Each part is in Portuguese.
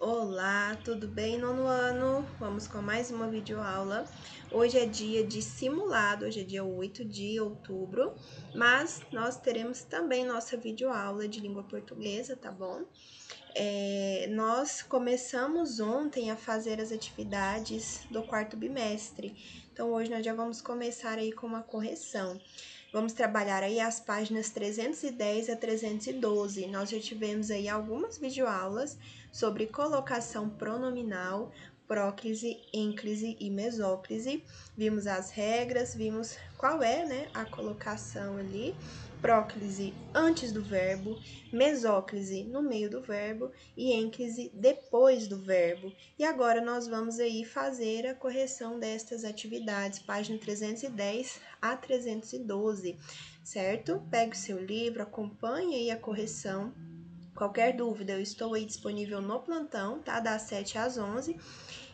Olá, tudo bem, nono ano? Vamos com mais uma videoaula. Hoje é dia de simulado, hoje é dia 8 de outubro, mas nós teremos também nossa videoaula de língua portuguesa, tá bom? Nós começamos ontem a fazer as atividades do quarto bimestre, então hoje nós já vamos começar aí com uma correção. Vamos trabalhar aí as páginas 310 a 312. Nós já tivemos aí algumas videoaulas sobre colocação pronominal, próclise, ênclise e mesóclise. Vimos as regras, vimos qual é, né, a colocação ali. Próclise antes do verbo, mesóclise no meio do verbo e ênclise depois do verbo. E agora nós vamos aí fazer a correção destas atividades, página 310 a 312, certo? Pegue o seu livro, acompanhe aí a correção. Qualquer dúvida, eu estou aí disponível no plantão, tá? Das 7 às 11.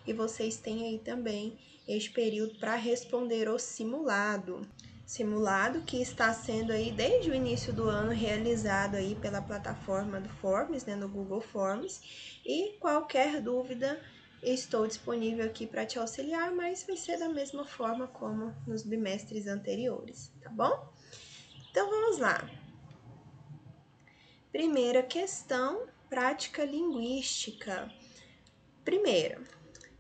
E vocês têm aí também este período para responder o simulado. Simulado que está sendo aí desde o início do ano realizado aí pela plataforma do Forms, né, no Google Forms. E qualquer dúvida, estou disponível aqui para te auxiliar, mas vai ser da mesma forma como nos bimestres anteriores, tá bom? Então vamos lá. Primeira questão, prática linguística. Primeiro,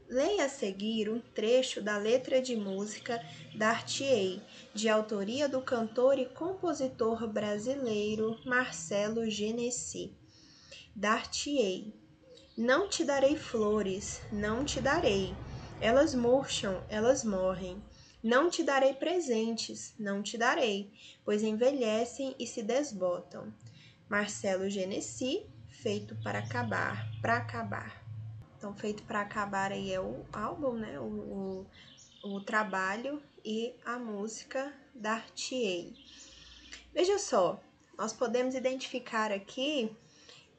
leia a seguir um trecho da letra de música Dar-te-ei, de autoria do cantor e compositor brasileiro Marcelo Genesi. Dar-te-ei. Não te darei flores, não te darei. Elas murcham, elas morrem. Não te darei presentes, não te darei, pois envelhecem e se desbotam. Marcelo Genesi, feito para acabar, para acabar. Então, feito para acabar aí é o álbum, né? O trabalho e a música Dar-te-ei. Veja só, nós podemos identificar aqui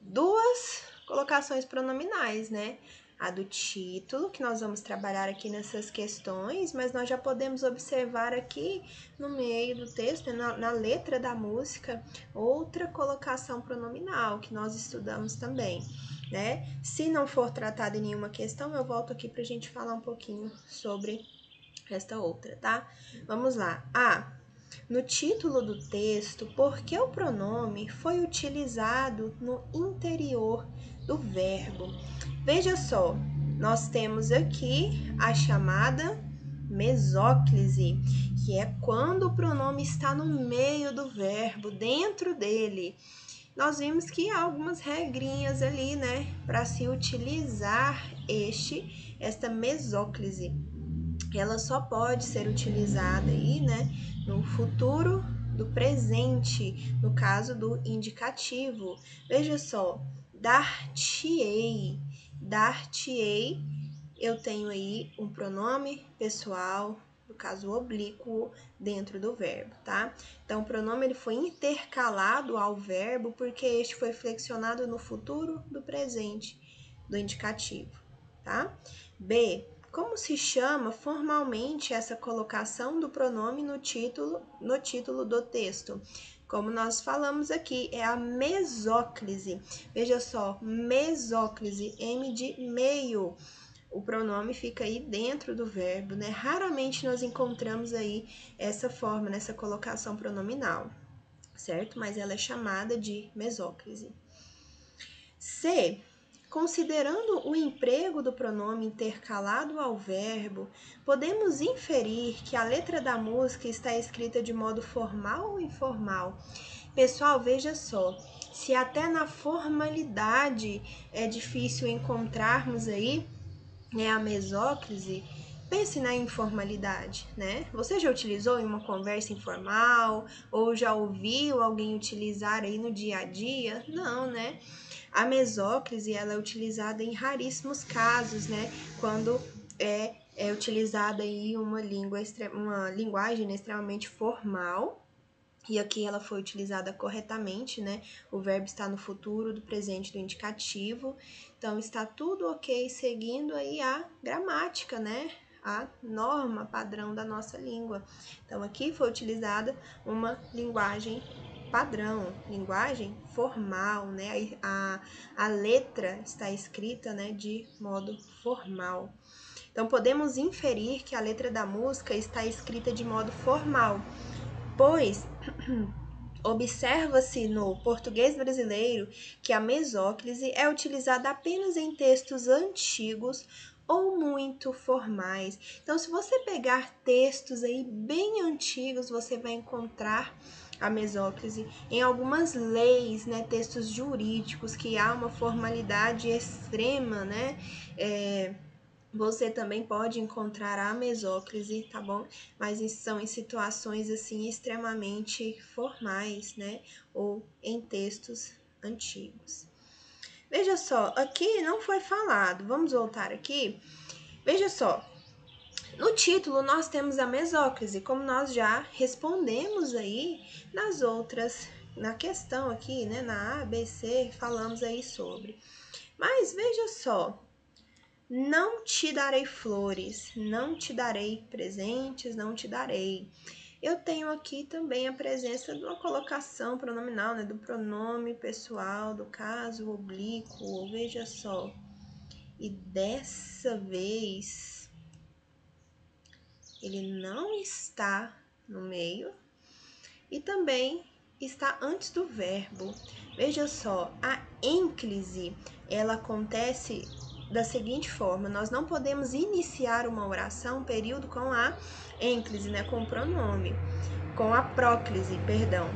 duas colocações pronominais, né? A do título, que nós vamos trabalhar aqui nessas questões, mas nós já podemos observar aqui no meio do texto, na letra da música, outra colocação pronominal que nós estudamos também, né? Se não for tratada em nenhuma questão, eu volto aqui para a gente falar um pouquinho sobre esta outra, tá? Vamos lá. No título do texto, por que o pronome foi utilizado no interior do verbo? Veja só, nós temos aqui a chamada mesóclise, que é quando o pronome está no meio do verbo, dentro dele. Nós vimos que há algumas regrinhas ali, né, para se utilizar esta mesóclise. Ela só pode ser utilizada aí, né, no futuro do presente, no caso do indicativo. Veja só, dar-te-ei, dar-te-ei, eu tenho aí um pronome pessoal, no caso oblíquo, dentro do verbo, tá? Então, o pronome ele foi intercalado ao verbo porque este foi flexionado no futuro do presente, do indicativo, tá? B. Como se chama formalmente essa colocação do pronome no título do texto? Como nós falamos aqui, é a mesóclise. Veja só, mesóclise, M de meio. O pronome fica aí dentro do verbo, né? Raramente nós encontramos aí essa forma, nessa colocação pronominal, certo? Mas ela é chamada de mesóclise. C. Considerando o emprego do pronome intercalado ao verbo, podemos inferir que a letra da música está escrita de modo formal ou informal? Pessoal, veja só, se até na formalidade é difícil encontrarmos aí, né, a mesóclise, pense na informalidade, né? Você já utilizou em uma conversa informal ou já ouviu alguém utilizar aí no dia a dia? Não, né? A mesóclise ela é utilizada em raríssimos casos, né? Quando é utilizada aí uma linguagem, né, extremamente formal. E aqui ela foi utilizada corretamente, né? O verbo está no futuro, do presente, do indicativo. Então, está tudo ok, seguindo aí a gramática, né? A norma padrão da nossa língua. Então, aqui foi utilizada uma linguagem padrão, linguagem formal, né? A letra está escrita, né, de modo formal. Então, podemos inferir que a letra da música está escrita de modo formal, pois observa-se no português brasileiro que a mesóclise é utilizada apenas em textos antigos ou muito formais. Então, se você pegar textos aí bem antigos, você vai encontrar a mesóclise em algumas leis, né, textos jurídicos que há uma formalidade extrema, né, você também pode encontrar a mesóclise, tá bom? Mas são em situações assim extremamente formais, né? Ou em textos antigos. Veja só, aqui não foi falado. Vamos voltar aqui. Veja só. No título nós temos a mesóclise, como nós já respondemos aí nas outras, na questão aqui, né? Na A, B, C, falamos aí sobre. Mas veja só, não te darei flores, não te darei presentes, não te darei. Eu tenho aqui também a presença de uma colocação pronominal, né, do pronome pessoal, do caso oblíquo, veja só. E dessa vez, ele não está no meio e também está antes do verbo. Veja só, a ênclise, ela acontece da seguinte forma: nós não podemos iniciar uma oração, período, com a ênclise, né, com o pronome, com a próclise, perdão.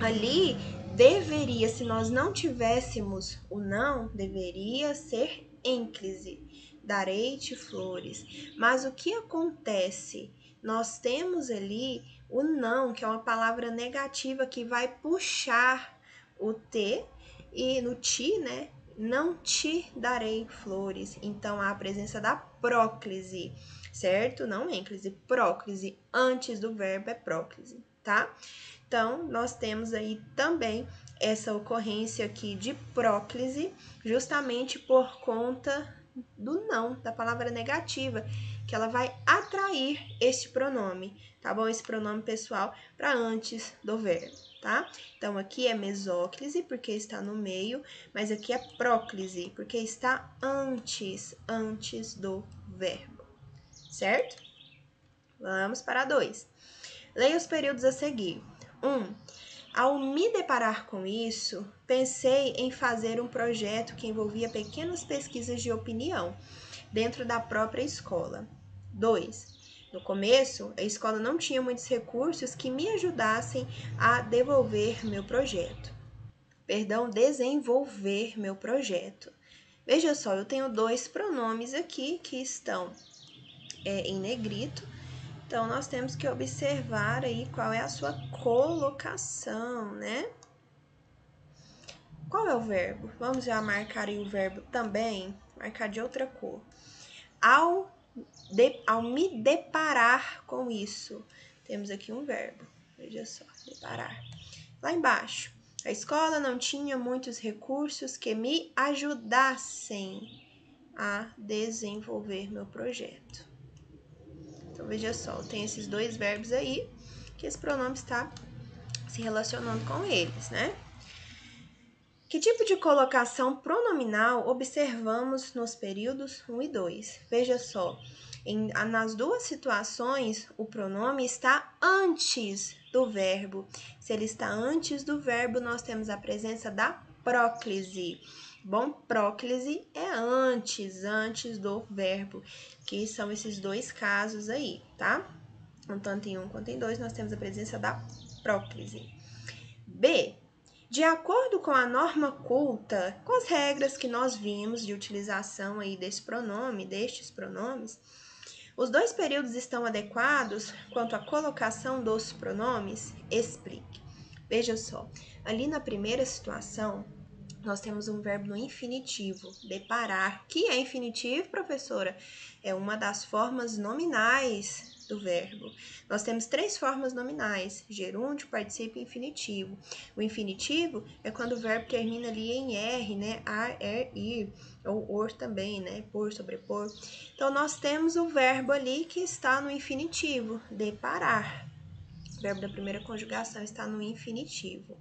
Ali deveria, se nós não tivéssemos o não, deveria ser ênclise. Darei-te flores. Mas o que acontece? Nós temos ali o não, que é uma palavra negativa que vai puxar o T e no ti, né? Não te darei flores. Então, há a presença da próclise, certo? Não ênclise, próclise. Antes do verbo é próclise, tá? Então, nós temos aí também essa ocorrência aqui de próclise, justamente por conta do não, da palavra negativa, que ela vai atrair este pronome, tá bom? Esse pronome pessoal para antes do verbo, tá? Então, aqui é mesóclise, porque está no meio, mas aqui é próclise, porque está antes do verbo, certo? Vamos para 2. Leia os períodos a seguir. 1. Ao me deparar com isso, pensei em fazer um projeto que envolvia pequenas pesquisas de opinião dentro da própria escola. 2. No começo, a escola não tinha muitos recursos que me ajudassem a desenvolver meu projeto. Veja só, eu tenho 2 pronomes aqui que estão em negrito. Então, nós temos que observar aí qual é a sua colocação, né? Qual é o verbo? Vamos já marcar aí o verbo também, marcar de outra cor. Ao me deparar com isso, temos aqui um verbo. Veja só, deparar. Lá embaixo, a escola não tinha muitos recursos que me ajudassem a desenvolver meu projeto. Então, veja só, tem esses 2 verbos aí, que esse pronome está se relacionando com eles, né? Que tipo de colocação pronominal observamos nos períodos 1 e 2? Veja só, nas 2 situações, o pronome está antes do verbo. Se ele está antes do verbo, nós temos a presença da próclise. Bom, próclise é antes do verbo, que são esses 2 casos aí, tá? Tanto em 1 quanto em 2, nós temos a presença da próclise. B. De acordo com a norma culta, com as regras que nós vimos de utilização aí destes pronomes, os 2 períodos estão adequados quanto à colocação dos pronomes? Explique. Veja só, ali na primeira situação, nós temos um verbo no infinitivo, deparar. O que é infinitivo, professora? É uma das formas nominais do verbo. Nós temos 3 formas nominais: gerúndio, particípio e infinitivo. O infinitivo é quando o verbo termina ali em R, né? Ar, er, ir, ou or também, né? Por, sobrepor. Então, nós temos o verbo ali que está no infinitivo, deparar. O verbo da primeira conjugação está no infinitivo.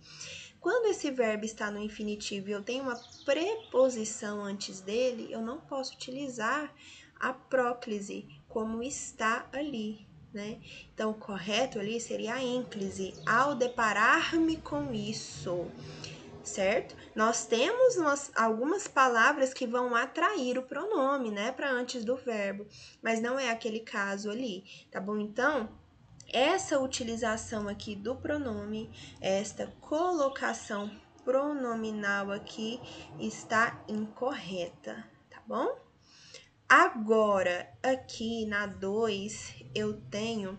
Quando esse verbo está no infinitivo e eu tenho uma preposição antes dele, eu não posso utilizar a próclise como está ali, né? Então, o correto ali seria a ênclise. Ao deparar-me com isso, certo? Nós temos algumas palavras que vão atrair o pronome, né, para antes do verbo, mas não é aquele caso ali, tá bom? Então, essa utilização aqui do pronome, esta colocação pronominal aqui está incorreta, tá bom? Agora, aqui na 2, eu tenho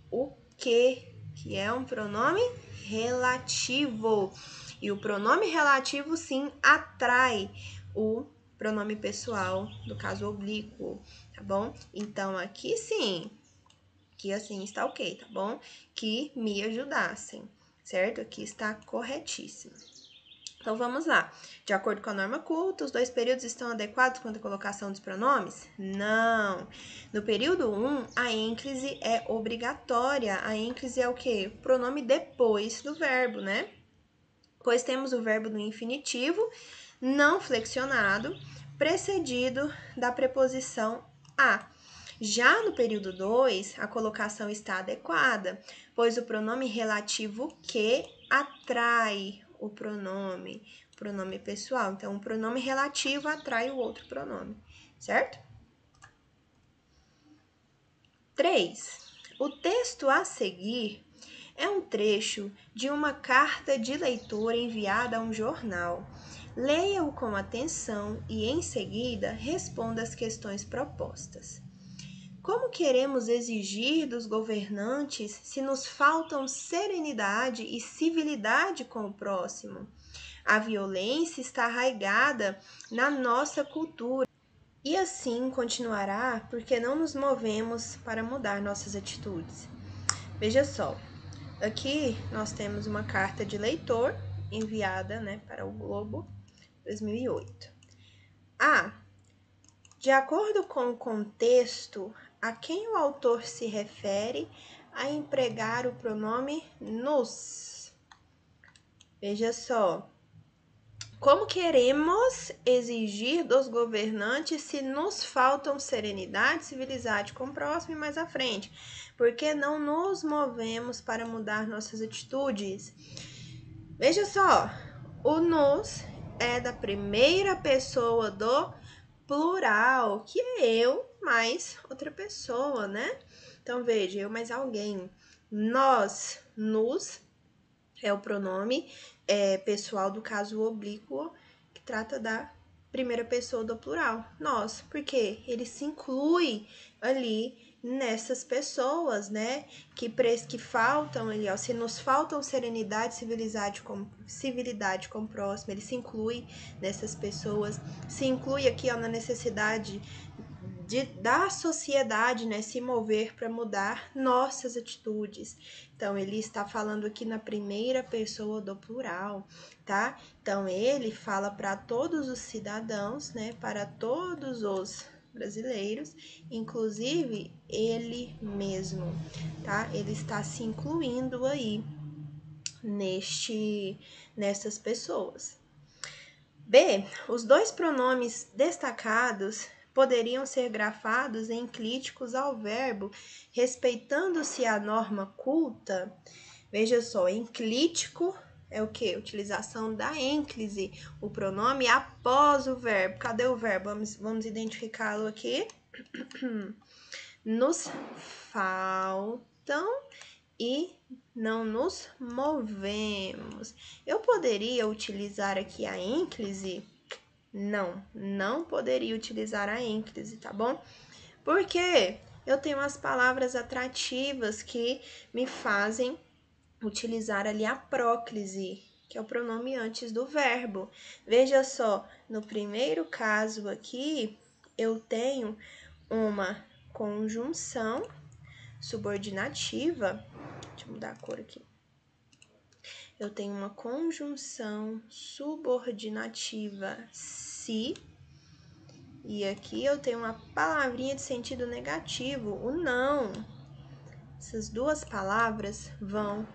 o que é um pronome relativo. E o pronome relativo, sim, atrai o pronome pessoal, do caso oblíquo, tá bom? Então, aqui sim, que assim está ok, tá bom? Que me ajudassem, certo? Aqui está corretíssimo. Então, vamos lá. De acordo com a norma culta, os dois períodos estão adequados quanto à colocação dos pronomes? Não. No período 1, a ênclise é obrigatória. A ênclise é o quê? O pronome depois do verbo, né? Pois temos o verbo no infinitivo, não flexionado, precedido da preposição a. Já no período 2, a colocação está adequada, pois o pronome relativo que atrai o pronome pessoal. Então, o pronome relativo atrai o outro pronome, certo? 3. O texto a seguir é um trecho de uma carta de leitor enviada a um jornal. Leia-o com atenção e, em seguida, responda as questões propostas. Como queremos exigir dos governantes se nos faltam serenidade e civilidade com o próximo? A violência está arraigada na nossa cultura e assim continuará porque não nos movemos para mudar nossas atitudes. Veja só, aqui nós temos uma carta de leitor enviada, né, para o Globo 2008. De acordo com o contexto, a quem o autor se refere a empregar o pronome nos. Veja só, como queremos exigir dos governantes se nos faltam serenidade, civilidade com o próximo e mais à frente? Porque não nos movemos para mudar nossas atitudes? Veja só, o nos é da primeira pessoa do plural, que é eu mais outra pessoa, né? Então, veja, eu mais alguém. Nós, nos, é o pronome pessoal do caso oblíquo, que trata da primeira pessoa do plural. Nós, porque ele se inclui ali nessas pessoas, né? Que faltam ali, ó. Se nos faltam serenidade, civilidade com o próximo, ele se inclui nessas pessoas. Se inclui aqui, ó, na necessidade da sociedade, né, se mover para mudar nossas atitudes. Então, ele está falando aqui na primeira pessoa do plural, tá? Então, ele fala para todos os cidadãos, né, para todos os brasileiros, inclusive ele mesmo, tá? Ele está se incluindo aí nessas pessoas. B. Os dois pronomes destacados poderiam ser grafados enclíticos ao verbo, respeitando-se a norma culta. Veja só, enclítico é o que? Utilização da ênclise, o pronome após o verbo. Cadê o verbo? Vamos identificá-lo aqui. Nos faltam e não nos movemos. Eu poderia utilizar aqui a ênclise? Não poderia utilizar a ênclise, tá bom? Porque eu tenho as palavras atrativas que me fazem utilizar ali a próclise, que é o pronome antes do verbo. Veja só, no primeiro caso aqui, eu tenho uma conjunção subordinativa. Deixa eu mudar a cor aqui. Eu tenho uma conjunção subordinativa se, e aqui eu tenho uma palavrinha de sentido negativo, o não, essas duas palavras vão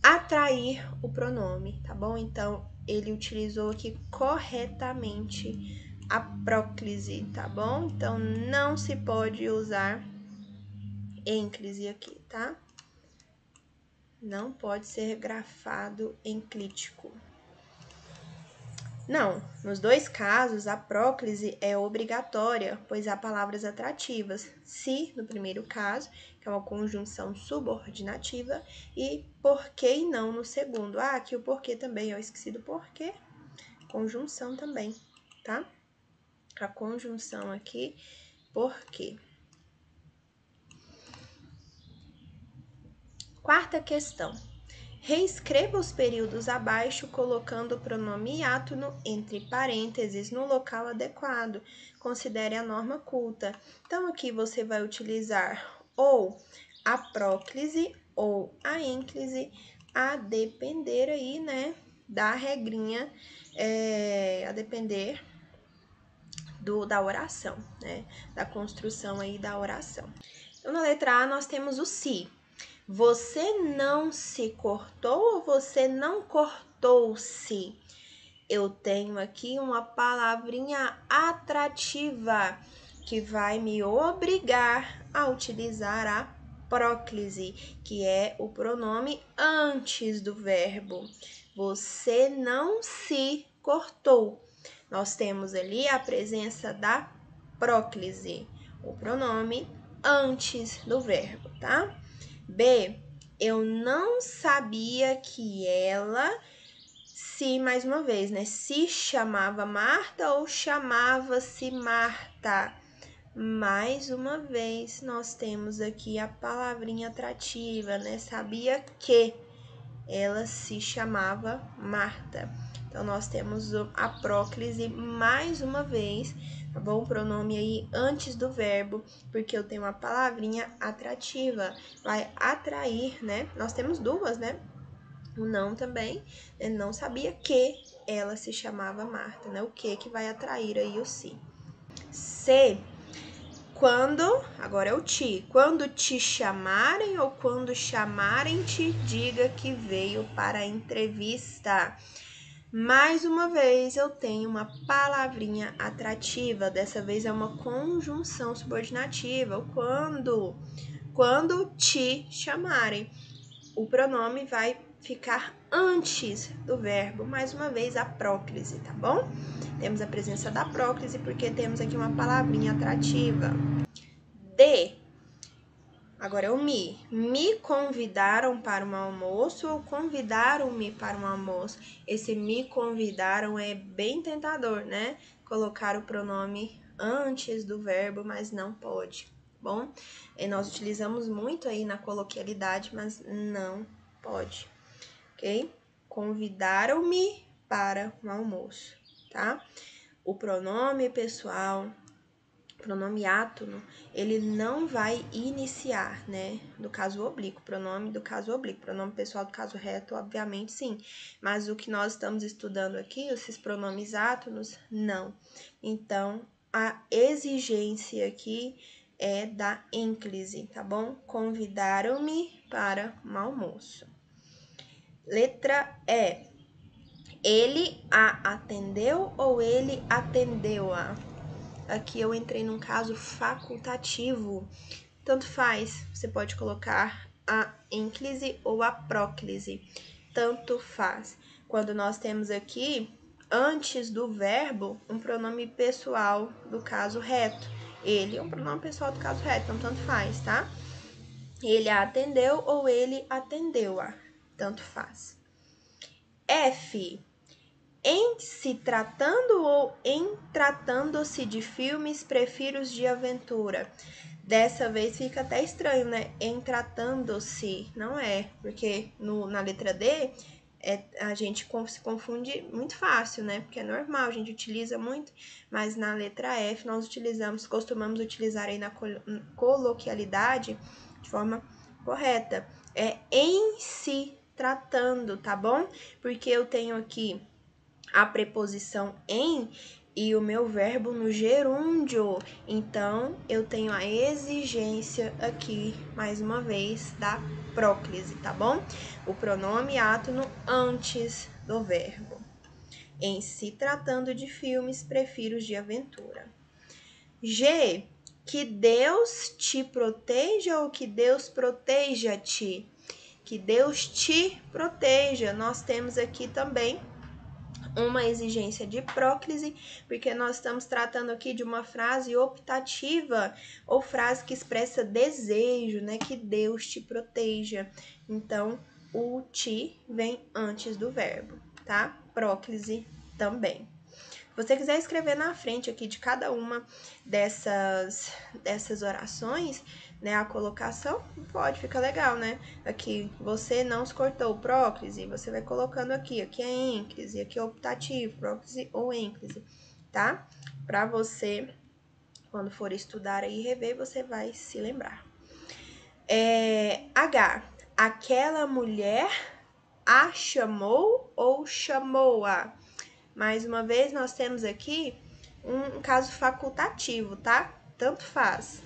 atrair o pronome, tá bom? Então, ele utilizou aqui corretamente a próclise, tá bom? Então, não se pode usar ênclise aqui, tá? Não pode ser grafado enclítico. Não, nos dois casos, a próclise é obrigatória, pois há palavras atrativas. Se, no primeiro caso, que é uma conjunção subordinativa, e porquê e não no segundo. Ah, aqui o porquê também, eu esqueci do porquê. Conjunção também, tá? A conjunção aqui, porquê. Quarta questão. Reescreva os períodos abaixo, colocando o pronome átono entre parênteses no local adequado. Considere a norma culta. Então, aqui você vai utilizar ou a próclise ou a ênclise, a depender aí, né, da regrinha, a depender da oração, né, da construção aí da oração. Então, na letra A, nós temos o se. Você não se cortou ou você não cortou-se? Eu tenho aqui uma palavrinha atrativa que vai me obrigar a utilizar a próclise, que é o pronome antes do verbo. Você não se cortou. Nós temos ali a presença da próclise, o pronome antes do verbo, tá? B, eu não sabia que ela se, mais uma vez, né? Se chamava Marta ou chamava-se Marta. Mais uma vez, nós temos aqui a palavrinha atrativa, né? Sabia que ela se chamava Marta. Então, nós temos a próclise mais uma vez, tá bom? O pronome aí antes do verbo, porque eu tenho uma palavrinha atrativa, vai atrair, né? Nós temos duas, né? O não também, né? Não sabia que ela se chamava Marta, né? O que vai atrair aí o si. C, quando, agora é o ti, quando te chamarem ou quando chamarem-te, diga que veio para a entrevista. Mais uma vez, eu tenho uma palavrinha atrativa, dessa vez é uma conjunção subordinativa, o quando te chamarem. O pronome vai ficar antes do verbo, mais uma vez a próclise, tá bom? Temos a presença da próclise porque temos aqui uma palavrinha atrativa. D, agora é o me. Me convidaram para um almoço ou convidaram-me para um almoço? Esse me convidaram é bem tentador, né? Colocar o pronome antes do verbo, mas não pode, bom? E nós utilizamos muito aí na coloquialidade, mas não pode, ok? Convidaram-me para um almoço, tá? O pronome pessoal, pronome átono, ele não vai iniciar, né? Do caso oblíquo, pronome do caso oblíquo, pronome pessoal do caso reto, obviamente sim. Mas o que nós estamos estudando aqui, esses pronomes átonos, não. Então, a exigência aqui é da ênclise, tá bom? Convidaram-me para um almoço. Letra E. Ele a atendeu ou ele atendeu-a? Aqui eu entrei num caso facultativo. Tanto faz, você pode colocar a ênclise ou a próclise. Tanto faz. Quando nós temos aqui, antes do verbo, um pronome pessoal do caso reto. Ele é um pronome pessoal do caso reto, então tanto faz, tá? Ele a atendeu ou ele atendeu-a. Tanto faz. F. Em se tratando ou em tratando-se de filmes, prefiro os de aventura. Dessa vez fica até estranho, né? Em tratando-se, não é, porque na letra D a gente se confunde muito fácil, né? Porque é normal, a gente utiliza muito, mas na letra F nós costumamos utilizar aí na coloquialidade de forma correta. É em se tratando, tá bom? Porque eu tenho aqui a preposição em, e o meu verbo no gerúndio. Então, eu tenho a exigência aqui, mais uma vez, da próclise, tá bom? O pronome átono antes do verbo. Em se tratando de filmes, prefiro os de aventura. G. Que Deus te proteja ou que Deus proteja-te? Que Deus te proteja. Nós temos aqui também uma exigência de próclise, porque nós estamos tratando aqui de uma frase optativa ou frase que expressa desejo, né? Que Deus te proteja. Então, o te vem antes do verbo, tá? Próclise também. Se você quiser escrever na frente aqui de cada uma dessas orações, né, a colocação, pode, fica legal, né? Aqui, você não se cortou, próclise, você vai colocando aqui é ênclise, aqui é optativo, próclise ou ênclise, tá? Para você, quando for estudar aí e rever, você vai se lembrar. H, aquela mulher a chamou ou chamou-a? Mais uma vez, nós temos aqui um caso facultativo, tá? Tanto faz.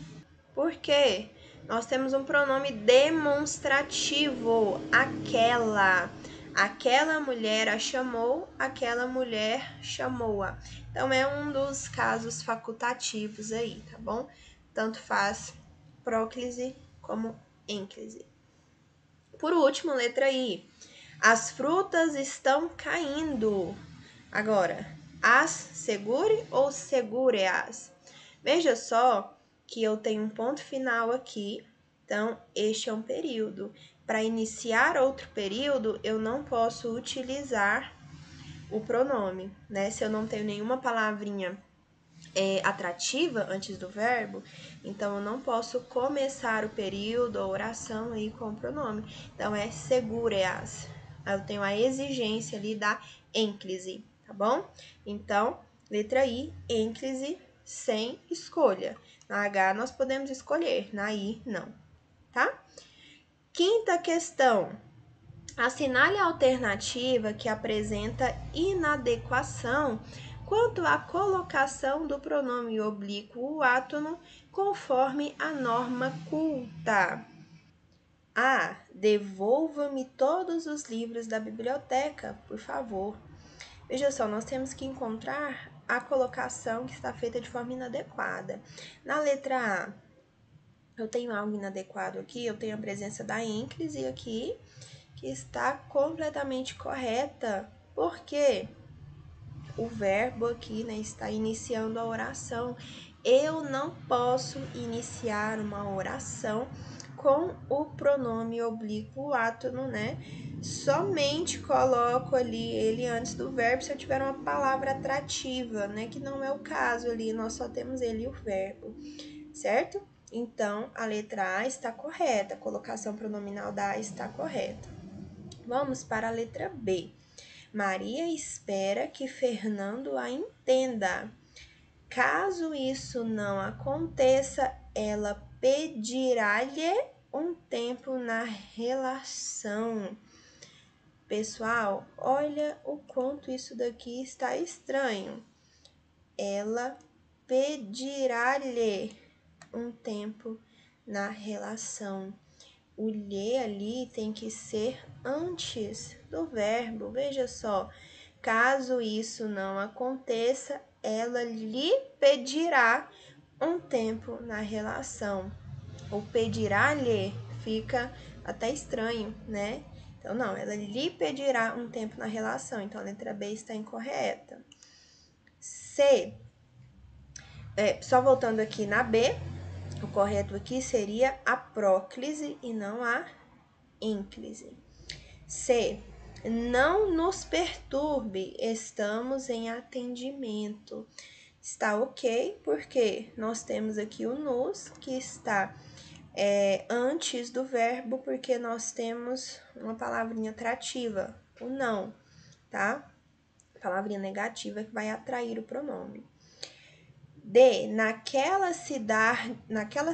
Por quê? Nós temos um pronome demonstrativo, aquela. Aquela mulher a chamou, aquela mulher chamou-a. Então, é um dos casos facultativos aí, tá bom? Tanto faz próclise como ênclise. Por último, letra I. As frutas estão caindo. Agora, as segure ou segure-as? Veja só que eu tenho um ponto final aqui, então este é um período. Para iniciar outro período, eu não posso utilizar o pronome, né? Se eu não tenho nenhuma palavrinha atrativa antes do verbo, então eu não posso começar o período, a oração aí com o pronome. Então é segure-as. Eu tenho a exigência ali da ênclise, tá bom? Então, letra I, ênclise sem escolha. Na H nós podemos escolher, na I não, tá? Quinta questão. Assinale a alternativa que apresenta inadequação quanto à colocação do pronome oblíquo átono conforme a norma culta. A. Devolva-me todos os livros da biblioteca, por favor. Veja só, nós temos que encontrar a colocação que está feita de forma inadequada. Na letra A, eu tenho algo inadequado aqui, eu tenho a presença da ênclise aqui, que está completamente correta, porque o verbo aqui, né, está iniciando a oração. Eu não posso iniciar uma oração com o pronome oblíquo átono, né? Somente coloco ali ele antes do verbo se eu tiver uma palavra atrativa, né? Que não é o caso ali, nós só temos ele e o verbo, certo? Então, a letra A está correta, a colocação pronominal da A está correta. Vamos para a letra B. Maria espera que Fernando a entenda. Caso isso não aconteça, ela pedirá-lhe um tempo na relação. Pessoal, olha o quanto isso daqui está estranho. Ela pedirá-lhe um tempo na relação. O lhe ali tem que ser antes do verbo. Veja só, caso isso não aconteça, ela lhe pedirá um tempo na relação. O pedirá-lhe fica até estranho, né? Então, não, ela lhe pedirá um tempo na relação. Então, a letra B está incorreta. C. Só voltando aqui na B, o correto aqui seria a próclise e não a ênclise. C. Não nos perturbe, estamos em atendimento. Está ok, porque nós temos aqui o nos, que está antes do verbo, porque nós temos uma palavrinha atrativa, o não, tá? Palavrinha negativa que vai atrair o pronome. D. Naquela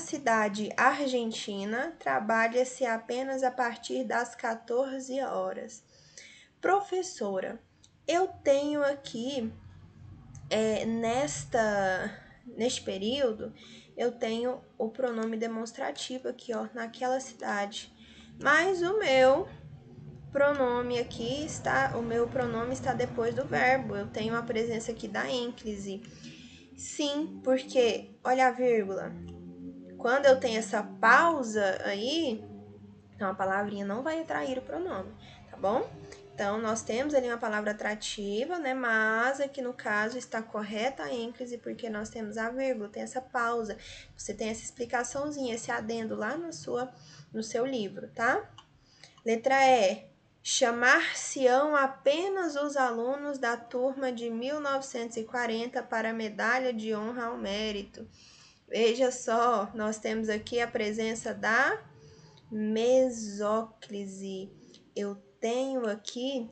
cidade argentina, trabalha-se apenas a partir das 14 horas. Professora, eu tenho aqui neste período, eu tenho o pronome demonstrativo aqui, ó, naquela cidade. Mas o meu pronome aqui está depois do verbo. Eu tenho a presença aqui da ênclise. Sim, porque, olha a vírgula. Quando eu tenho essa pausa aí, então a palavrinha não vai atrair o pronome, tá bom? Então, nós temos ali uma palavra atrativa, né? Mas aqui no caso está correta a ênclise, porque nós temos a vírgula, tem essa pausa. Você tem essa explicaçãozinha, esse adendo lá no seu livro, tá? Letra E. Chamar-se-ão apenas os alunos da turma de 1940 para a medalha de honra ao mérito. Veja só, nós temos aqui a presença da mesóclise. Eu tenho aqui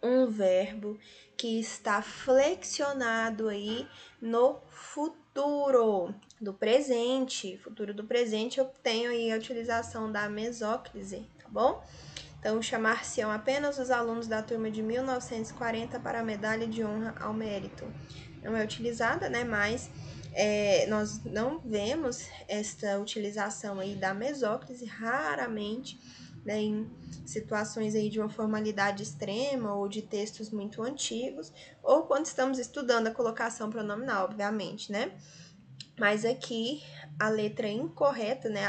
um verbo que está flexionado aí no futuro do presente. Futuro do presente, eu tenho aí a utilização da mesóclise, tá bom? Então, chamar-se-ão apenas os alunos da turma de 1940 para a medalha de honra ao mérito. Não é utilizada, né? Mas nós não vemos esta utilização aí da mesóclise raramente, né, em situações aí de uma formalidade extrema ou de textos muito antigos, ou quando estamos estudando a colocação pronominal, obviamente, né? Mas aqui a letra incorreta, né?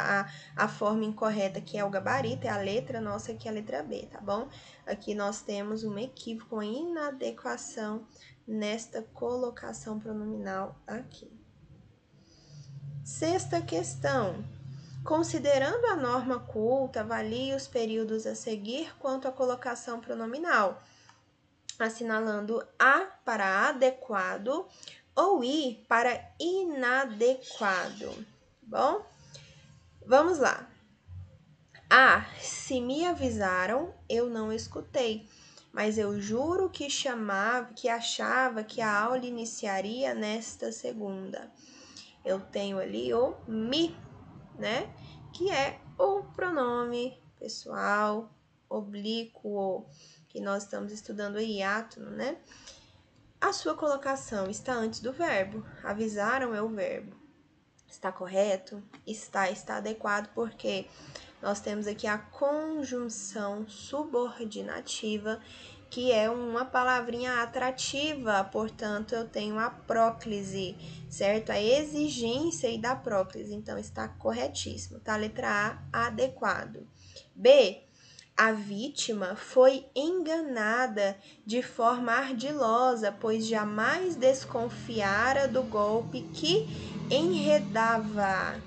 A forma incorreta, que é o gabarito, é a letra nossa, que é a letra B, tá bom? Aqui nós temos um equívoco, uma inadequação nesta colocação pronominal aqui. Sexta questão. Considerando a norma culta, avalie os períodos a seguir quanto à colocação pronominal, assinalando A para adequado ou I para inadequado. Bom, vamos lá. A. Se me avisaram, eu não escutei, mas eu juro que achava que a aula iniciaria nesta segunda. Eu tenho ali o me, né? Que é o pronome pessoal oblíquo, que nós estamos estudando aí, átono, né? A sua colocação está antes do verbo. Avisaram é o verbo. Está correto? Está adequado, porque nós temos aqui a conjunção subordinativa, que é uma palavrinha atrativa, portanto, eu tenho a próclise, certo? A exigência aí da próclise, então está corretíssimo, tá? Letra A, adequado. B, a vítima foi enganada de forma ardilosa, pois jamais desconfiara do golpe que enredava.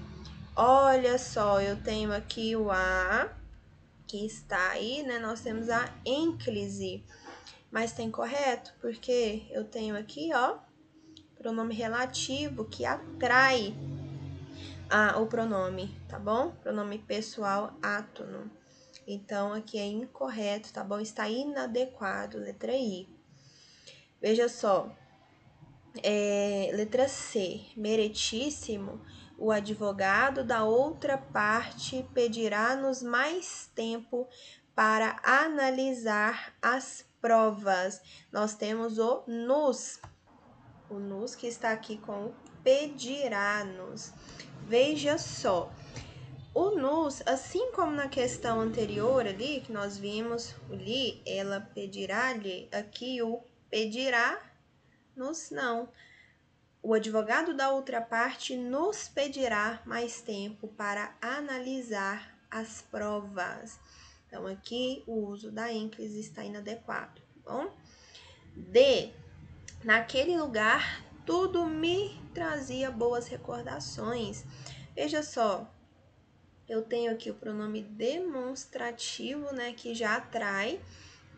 Olha só, eu tenho aqui o A, que está aí, né? Nós temos a ênclise, mas tem correto, porque eu tenho aqui, ó, pronome relativo que atrai o pronome, tá bom? Pronome pessoal átono. Então, aqui é incorreto, tá bom? Está inadequado, letra I. Veja só, letra C, meritíssimo, o advogado da outra parte pedirá-nos mais tempo para analisar as provas. Nós temos o nos que está aqui com o pedirá-nos. Veja só, o nos, assim como na questão anterior ali, que nós vimos o li, ela pedirá-lhe, aqui o pedirá-nos não. O advogado da outra parte nos pedirá mais tempo para analisar as provas. Então, aqui o uso da ênclise está inadequado, tá bom? D. Naquele lugar, tudo me trazia boas recordações. Veja só, eu tenho aqui o pronome demonstrativo, né, que já atrai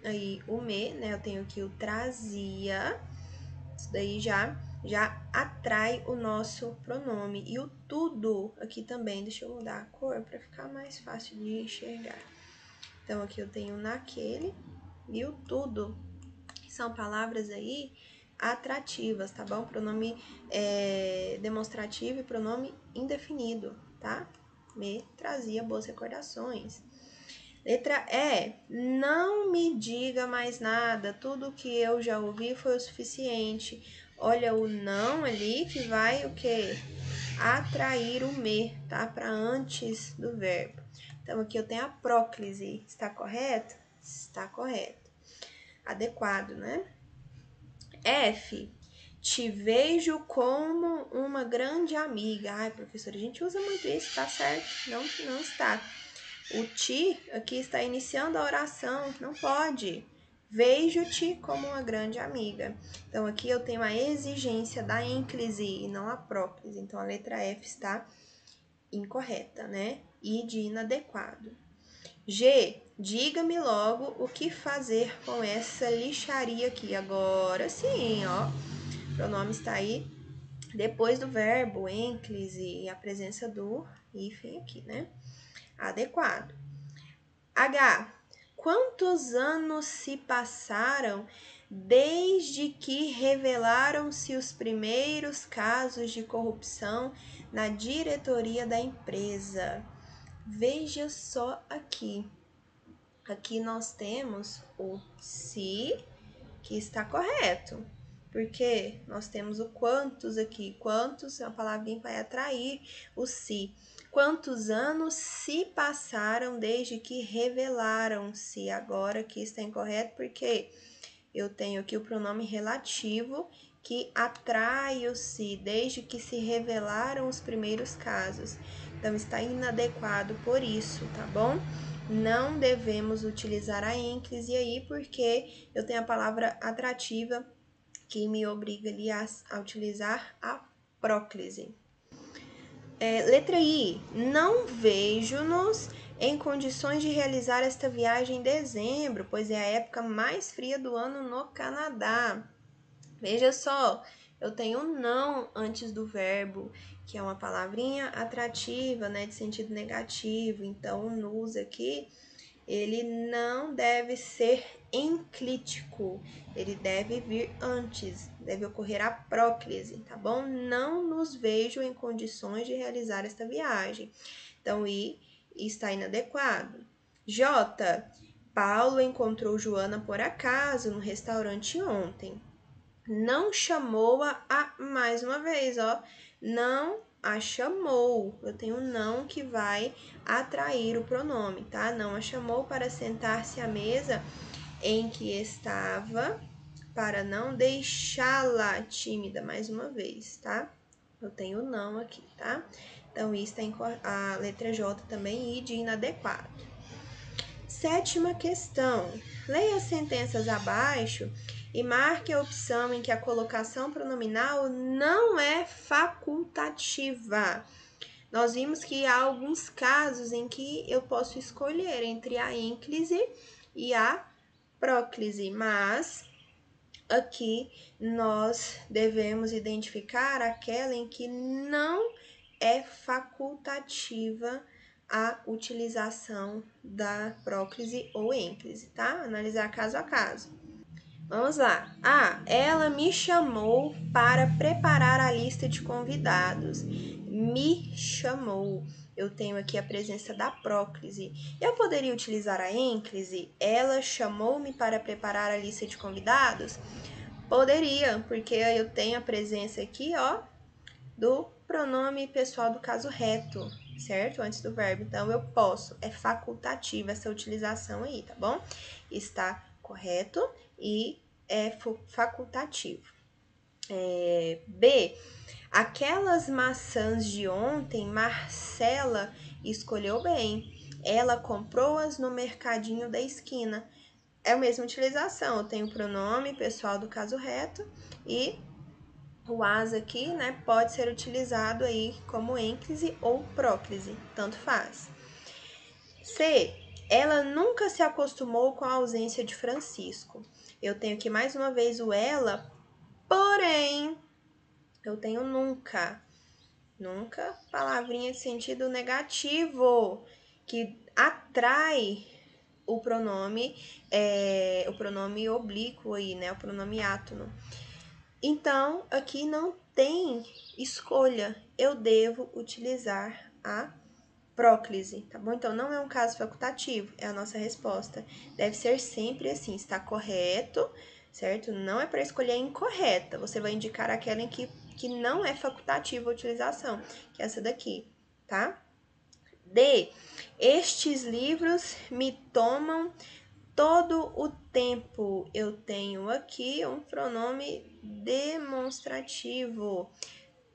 aí o me, né? Eu tenho aqui o trazia. Isso daí já atrai o nosso pronome. E o tudo aqui também, deixa eu mudar a cor para ficar mais fácil de enxergar. Então, aqui eu tenho naquele e o tudo. São palavras aí atrativas, tá bom? Pronome demonstrativo e pronome indefinido, tá? Me trazia boas recordações. Letra E, não me diga mais nada, tudo que eu já ouvi foi o suficiente. Olha o não ali que vai o quê? Atrair o me, tá? Para antes do verbo. Então, aqui eu tenho a próclise. Está correto? Está correto. Adequado, né? F. Te vejo como uma grande amiga. Ai, professora, a gente usa muito isso, tá certo? Não, não está. O te aqui está iniciando a oração, não pode. Vejo-te como uma grande amiga. Então, aqui eu tenho a exigência da ênclise e não a próclise. Então, a letra F está incorreta, né? E de inadequado. G. Diga-me logo o que fazer com essa lixaria aqui. Agora sim, ó. O pronome está aí depois do verbo, ênclise, e a presença do hífen aqui, né? Adequado. H. Quantos anos se passaram desde que revelaram-se os primeiros casos de corrupção na diretoria da empresa? Veja só aqui. Aqui nós temos o se, que está correto. Porque nós temos o quantos aqui. Quantos, a palavrinha vai atrair o se. Quantos anos se passaram desde que revelaram-se? Agora aqui está incorreto porque eu tenho aqui o pronome relativo que atrai o se, desde que se revelaram os primeiros casos. Então, está inadequado por isso, tá bom? Não devemos utilizar a ênclise aí, porque eu tenho a palavra atrativa que me obriga ali a utilizar a próclise. Letra I. Não vejo-nos em condições de realizar esta viagem em dezembro, pois é a época mais fria do ano no Canadá. Veja só, eu tenho não antes do verbo, que é uma palavrinha atrativa, né, de sentido negativo. Então, o nos aqui, ele não deve ser enclítico, ele deve vir antes, deve ocorrer a próclise, tá bom? Não nos vejo em condições de realizar esta viagem. Então, I está inadequado. J. Paulo encontrou Joana por acaso no restaurante ontem. Não chamou-a mais uma vez, ó. Não a chamou. Eu tenho não que vai atrair o pronome, tá? Não a chamou para sentar-se à mesa em que estava, para não deixá-la tímida mais uma vez, tá? Eu tenho não aqui, tá? Então, isso tem a letra J também, I de inadequado. Sétima questão. Leia as sentenças abaixo e marque a opção em que a colocação pronominal não é facultativa. Nós vimos que há alguns casos em que eu posso escolher entre a ênclise e a próclise, mas aqui nós devemos identificar aquela em que não é facultativa a utilização da próclise ou ênclise, tá? Analisar caso a caso. Vamos lá. Ela me chamou para preparar a lista de convidados. Me chamou. Eu tenho aqui a presença da próclise. Eu poderia utilizar a ênclise? Ela chamou-me para preparar a lista de convidados? Poderia, porque eu tenho a presença aqui, ó, do pronome pessoal do caso reto, certo? Antes do verbo. Então, eu posso. É facultativa essa utilização aí, tá bom? Está correto e é facultativo. B. Aquelas maçãs de ontem, Marcela escolheu bem. Ela comprou-as no mercadinho da esquina. É a mesma utilização. Eu tenho o pronome pessoal do caso reto e o as aqui, né, pode ser utilizado aí como ênclise ou próclise, tanto faz. C. Ela nunca se acostumou com a ausência de Francisco. Eu tenho aqui mais uma vez o ela, porém, eu tenho nunca. Nunca, palavrinha de sentido negativo, que atrai o pronome oblíquo aí, né, o pronome átono. Então, aqui não tem escolha, eu devo utilizar a próclise, tá bom? Então, não é um caso facultativo, é a nossa resposta. Deve ser sempre assim, está correto certo? Não é para escolher a incorreta, você vai indicar aquela em que não é facultativa a utilização, que é essa daqui, tá? D. Estes livros me tomam todo o tempo. Eu tenho aqui um pronome demonstrativo,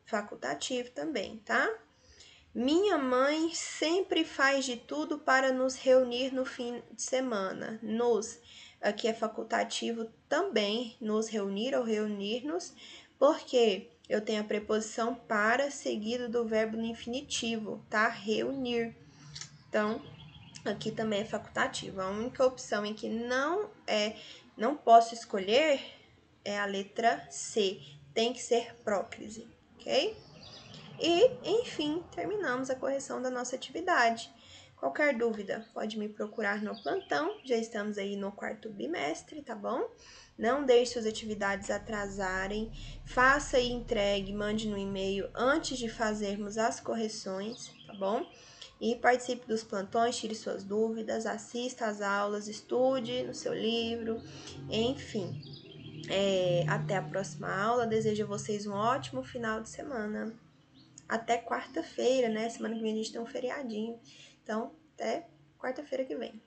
facultativo também, tá? Minha mãe sempre faz de tudo para nos reunir no fim de semana. Nos, aqui é facultativo também, nos reunir ou reunir-nos, porque eu tenho a preposição para seguido do verbo no infinitivo, tá? Reunir. Então, aqui também é facultativo. A única opção em que não posso escolher é a letra C. Tem que ser próclise, ok? E, enfim, terminamos a correção da nossa atividade. Qualquer dúvida, pode me procurar no plantão. Já estamos aí no 4º bimestre, tá bom? Não deixe suas atividades atrasarem. Faça e entregue, mande no e-mail antes de fazermos as correções, tá bom? E participe dos plantões, tire suas dúvidas, assista às aulas, estude no seu livro, enfim. Até a próxima aula. Desejo a vocês um ótimo final de semana. Até quarta-feira, né? Semana que vem a gente tem um feriadinho. Então, até quarta-feira que vem.